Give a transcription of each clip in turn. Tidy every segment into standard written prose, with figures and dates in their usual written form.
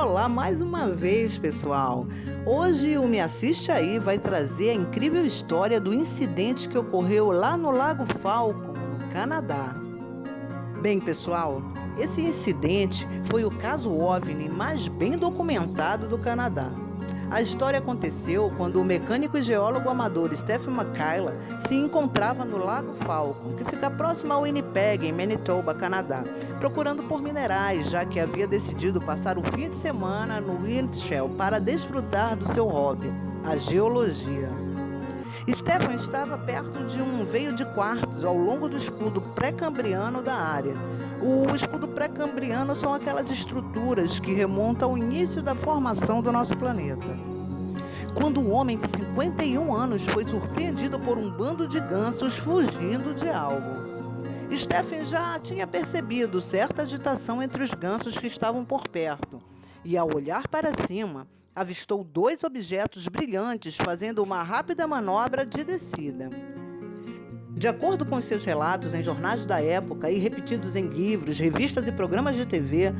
Olá mais uma vez, pessoal! Hoje o Me Assiste Aí vai trazer a incrível história do incidente que ocorreu lá no Lago Falcon, no Canadá. Bem, pessoal, esse incidente foi o caso OVNI mais bem documentado do Canadá. A história aconteceu quando o mecânico e geólogo amador Stephen McKayla se encontrava no Lago Falcon, que fica próximo ao Winnipeg, em Manitoba, Canadá, procurando por minerais, já que havia decidido passar o fim de semana no Windshell para desfrutar do seu hobby, a geologia. Stephen estava perto de um veio de quartzo ao longo do escudo pré-cambriano da área. O escudo pré-cambriano são aquelas estruturas que remontam ao início da formação do nosso planeta. Quando um homem de 51 anos foi surpreendido por um bando de gansos fugindo de algo. Stephen já tinha percebido certa agitação entre os gansos que estavam por perto, e ao olhar para cima, avistou dois objetos brilhantes fazendo uma rápida manobra de descida. De acordo com seus relatos em jornais da época e repetidos em livros, revistas e programas de TV,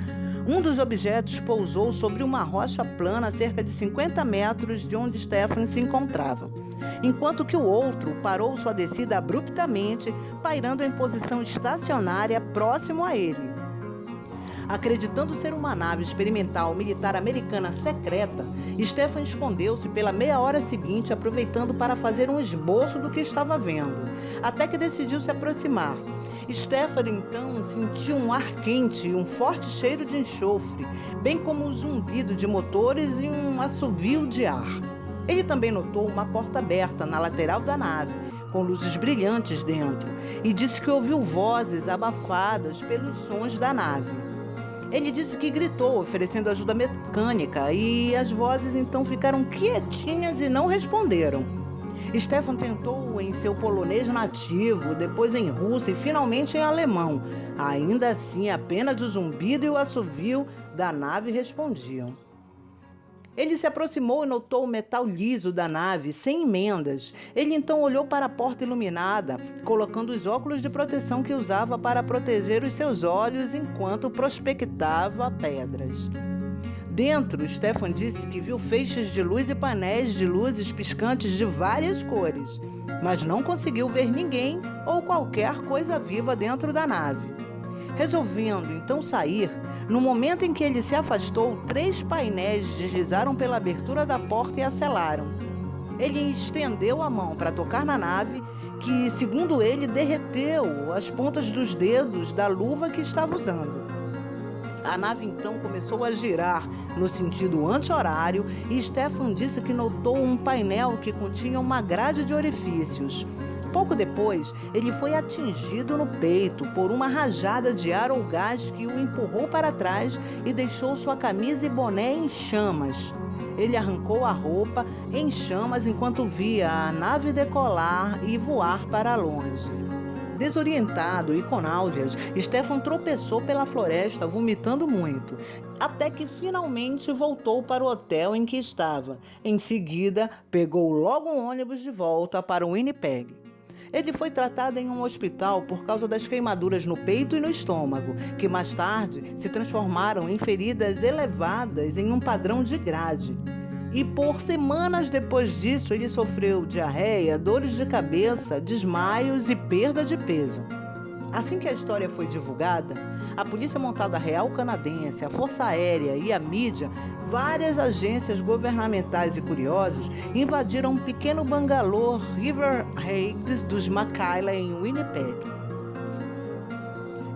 um dos objetos pousou sobre uma rocha plana a cerca de 50 metros de onde Stephen se encontrava, enquanto que o outro parou sua descida abruptamente, pairando em posição estacionária próximo a ele. Acreditando ser uma nave experimental militar americana secreta, Stephen escondeu-se pela meia hora seguinte, aproveitando para fazer um esboço do que estava vendo, até que decidiu se aproximar. Stephen então sentiu um ar quente e um forte cheiro de enxofre, bem como um zumbido de motores e um assovio de ar. Ele também notou uma porta aberta na lateral da nave, com luzes brilhantes dentro, e disse que ouviu vozes abafadas pelos sons da nave. Ele disse que gritou, oferecendo ajuda mecânica, e as vozes então ficaram quietinhas e não responderam. Stephen tentou em seu polonês nativo, depois em russo e finalmente em alemão. Ainda assim, apenas o zumbido e o assovio da nave respondiam. Ele se aproximou e notou o metal liso da nave, sem emendas. Ele então olhou para a porta iluminada, colocando os óculos de proteção que usava para proteger os seus olhos enquanto prospectava pedras. Dentro, Stephen disse que viu feixes de luz e painéis de luzes piscantes de várias cores, mas não conseguiu ver ninguém ou qualquer coisa viva dentro da nave. Resolvendo então sair, no momento em que ele se afastou, 3 painéis deslizaram pela abertura da porta e a selaram. Ele estendeu a mão para tocar na nave, que, segundo ele, derreteu as pontas dos dedos da luva que estava usando. A nave então começou a girar no sentido anti-horário e Stephen disse que notou um painel que continha uma grade de orifícios. Pouco depois, ele foi atingido no peito por uma rajada de ar ou gás que o empurrou para trás e deixou sua camisa e boné em chamas. Ele arrancou a roupa em chamas enquanto via a nave decolar e voar para longe. Desorientado e com náuseas, Stephen tropeçou pela floresta, vomitando muito, até que finalmente voltou para o hotel em que estava. Em seguida, pegou logo um ônibus de volta para o Winnipeg. Ele foi tratado em um hospital por causa das queimaduras no peito e no estômago, que mais tarde se transformaram em feridas elevadas em um padrão de grade. E por semanas depois disso, ele sofreu diarreia, dores de cabeça, desmaios e perda de peso. Assim que a história foi divulgada, a Polícia Montada Real Canadense, a Força Aérea e a mídia, várias agências governamentais e curiosos invadiram um pequeno bangalô River Heights dos McKayla em Winnipeg.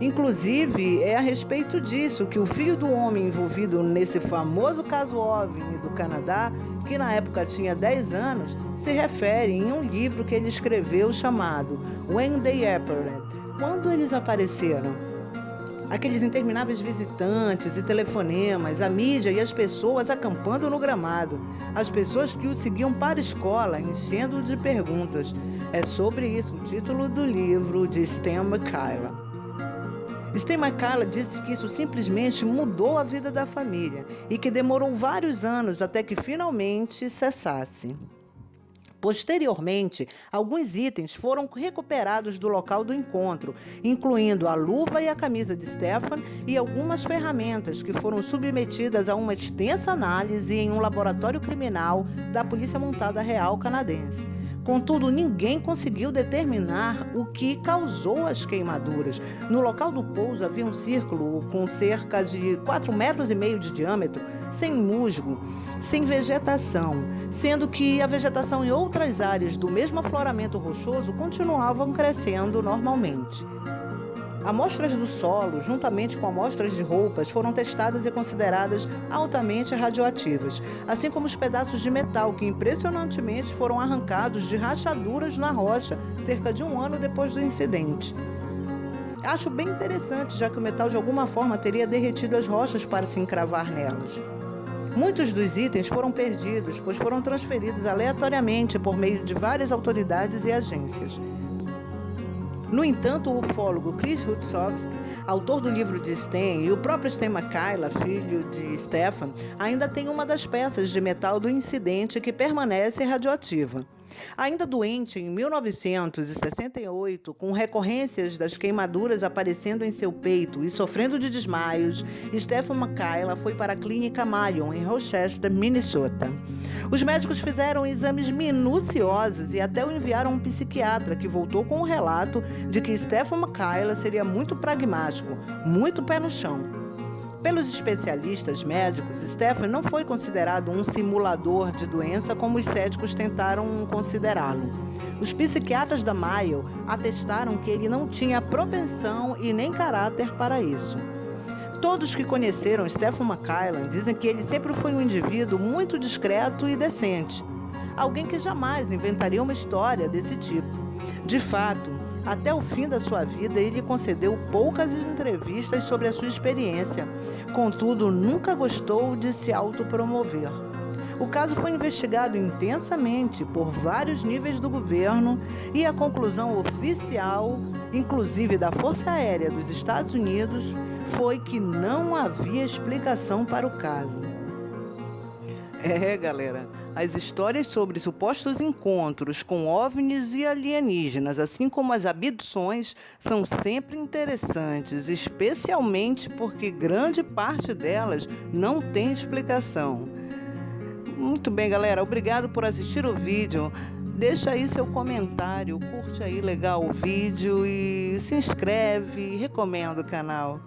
Inclusive, é a respeito disso que o filho do homem envolvido nesse famoso caso OVNI do Canadá, que na época tinha 10 anos, se refere em um livro que ele escreveu chamado When They Appeared, quando eles apareceram. Aqueles intermináveis visitantes e telefonemas, a mídia e as pessoas acampando no gramado, as pessoas que o seguiam para a escola, enchendo-o de perguntas. É sobre isso o título do livro de Stephen McKayla. Stephen McKayla disse que isso simplesmente mudou a vida da família e que demorou vários anos até que finalmente cessasse. Posteriormente, alguns itens foram recuperados do local do encontro, incluindo a luva e a camisa de Stefan e algumas ferramentas que foram submetidas a uma extensa análise em um laboratório criminal da Polícia Montada Real canadense. Contudo, ninguém conseguiu determinar o que causou as queimaduras. No local do pouso havia um círculo com cerca de 4,5 metros de diâmetro, sem musgo, sem vegetação, sendo que a vegetação em outras áreas do mesmo afloramento rochoso continuavam crescendo normalmente. Amostras do solo, juntamente com amostras de roupas, foram testadas e consideradas altamente radioativas, assim como os pedaços de metal que impressionantemente foram arrancados de rachaduras na rocha cerca de 1 ano depois do incidente. Acho bem interessante, já que o metal de alguma forma teria derretido as rochas para se encravar nelas. Muitos dos itens foram perdidos, pois foram transferidos aleatoriamente por meio de várias autoridades e agências. No entanto, o ufólogo Chris Rutsovsky, autor do livro de Sten, e o próprio Sten Makaila, filho de Stefan, ainda tem uma das peças de metal do incidente que permanece radioativa. Ainda doente, em 1968, com recorrências das queimaduras aparecendo em seu peito e sofrendo de desmaios, Stefan Makaila foi para a Clínica Mayon, em Rochester, Minnesota. Os médicos fizeram exames minuciosos e até o enviaram a um psiquiatra, que voltou com o relato de que Stefan Makaila seria muito pragmático, muito pé no chão. Pelos especialistas médicos, Stefan não foi considerado um simulador de doença como os céticos tentaram considerá-lo. Os psiquiatras da Mayo atestaram que ele não tinha propensão e nem caráter para isso. Todos que conheceram Stefan Makaila dizem que ele sempre foi um indivíduo muito discreto e decente. Alguém que jamais inventaria uma história desse tipo. De fato, até o fim da sua vida, ele concedeu poucas entrevistas sobre a sua experiência. Contudo, nunca gostou de se autopromover. O caso foi investigado intensamente por vários níveis do governo e a conclusão oficial, inclusive da Força Aérea dos Estados Unidos, foi que não havia explicação para o caso. Galera, as histórias sobre supostos encontros com OVNIs e alienígenas, assim como as abduções, são sempre interessantes, especialmente porque grande parte delas não tem explicação. Muito bem, galera, obrigado por assistir o vídeo. Deixa aí seu comentário, curte aí legal o vídeo e se inscreve e recomenda o canal.